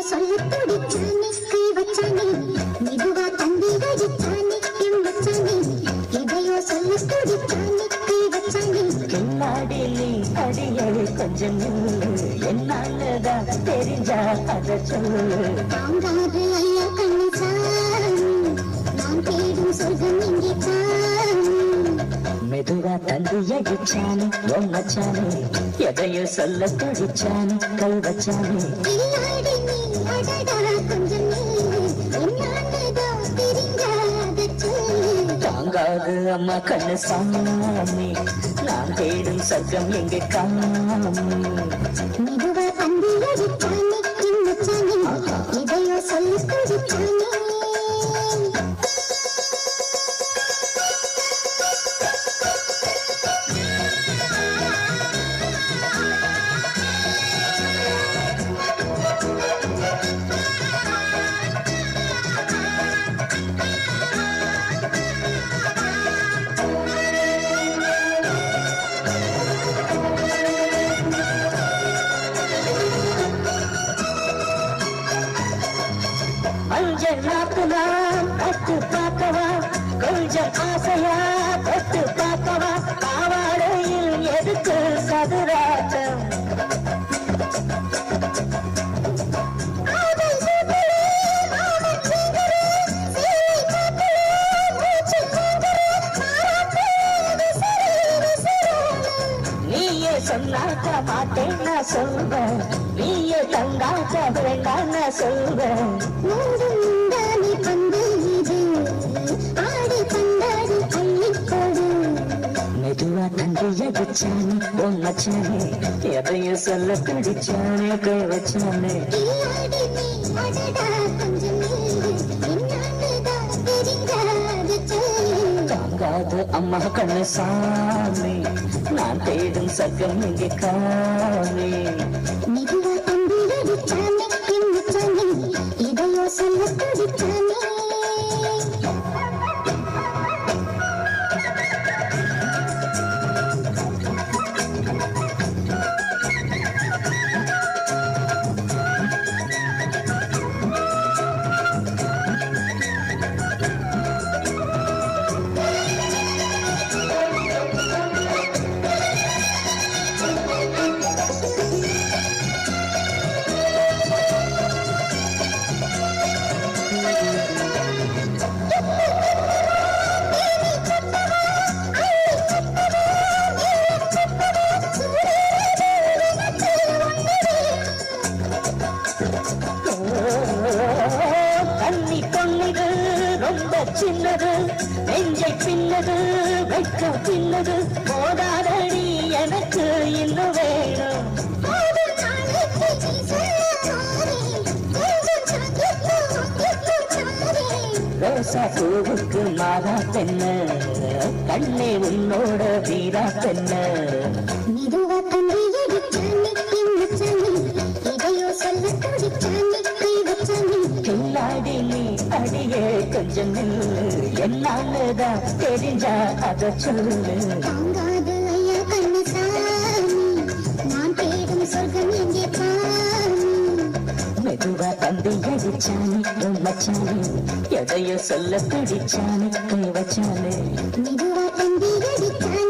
சொல்ல துடிச்சானே கை வச்சானே மெதுவா தந்தி அடிச்சானே எம் வச்சானே எதையோ சொல்ல துடிச்சானே கை வச்சானே கில்லாடி நீ அடியடி கொஞ்சம் என்னாலதான் தெரிஞ்சா அத சொல்லு தாங்காது ஐயா கண்ணசாமி நான் தேடும் சொர்க்கம் இங்கே சாமி மெதுவா தந்தி அடிச்சானே எம் வச்சானே எதையோ சொல்ல துடிச்சானே கை வச்சானே கில்லாடி நீ அடடா கொஞ்சம் என்னாலதான் தெரிஞ்சாத சொல்லு தாங்காது அம்மா கண்ணு சாமி நான் தேடும் சர்க்கம் எங்கே காமி மெதுவா தந்தி அடிச்சானே எம் வச்சானே எதையோ சொல்ல துடிச்சானே அஞ்சல் நாக்குதான் பட்டு பார்க்கவா கொஞ்சம் ஆசையா பட்டு பார்க்கவா பாவாடையில் எதுக்கு சதுராட்டம் நீயே சொன்னாக்க மாட்டேன் நான் சொல்வேன் நீயே தங்காக்க வேண்டாம் நான் சொல்வேன் மூடுந்தானே பந்து இது ஆடி பந்தாடி அள்ளிக்கொடு மெதுவா தந்தி அடிச்சானே பொம்மச்சானே எதையும் சொல்ல பிடிச்சானே கை வச்சானே கில்லாடி நீ அடடா கொஞ்சம் என்னாலதான் தெரிஞ்சாத சொல்லு தாங்காது அம்மா கண்ணு சாமி நான் தேடும் சர்க்கம் இங்கே காமி மெதுவா தந்தி அடிச்சானே எம் வச்சானே எதையோ சொல்ல துடிச்சானே தண்ணி பொண்ணுது ரொம்ப சின்னது நெஞ்சை பின்னது வைக்க பின்னது போதாதடி எனக்கு இன்னும் வேணும் ரோசா பூவுக்கு மாறா பெண்ண கண்ணே உன்னோட வீரா பெண்ண மெதுவா தந்தி அடிச்சானே எம் வச்சானே எதையோ சொல்ல துடிச்சானே கை வச்சானே கில்லாடி நீ அடியே கொஞ்சம் என்னாலதான் தெரிஞ்சா அத சொல்லு தாங்காது ஐயா கண்ணசாமி நான் தேடும் சொர்க்கம் எங்கே காமி மெதுவா தந்தி அடிச்சானே மச்சானே எதையோ சொல்ல பிடிச்சானே கை வச்சானே மெதுவா தந்தி அடிச்சானே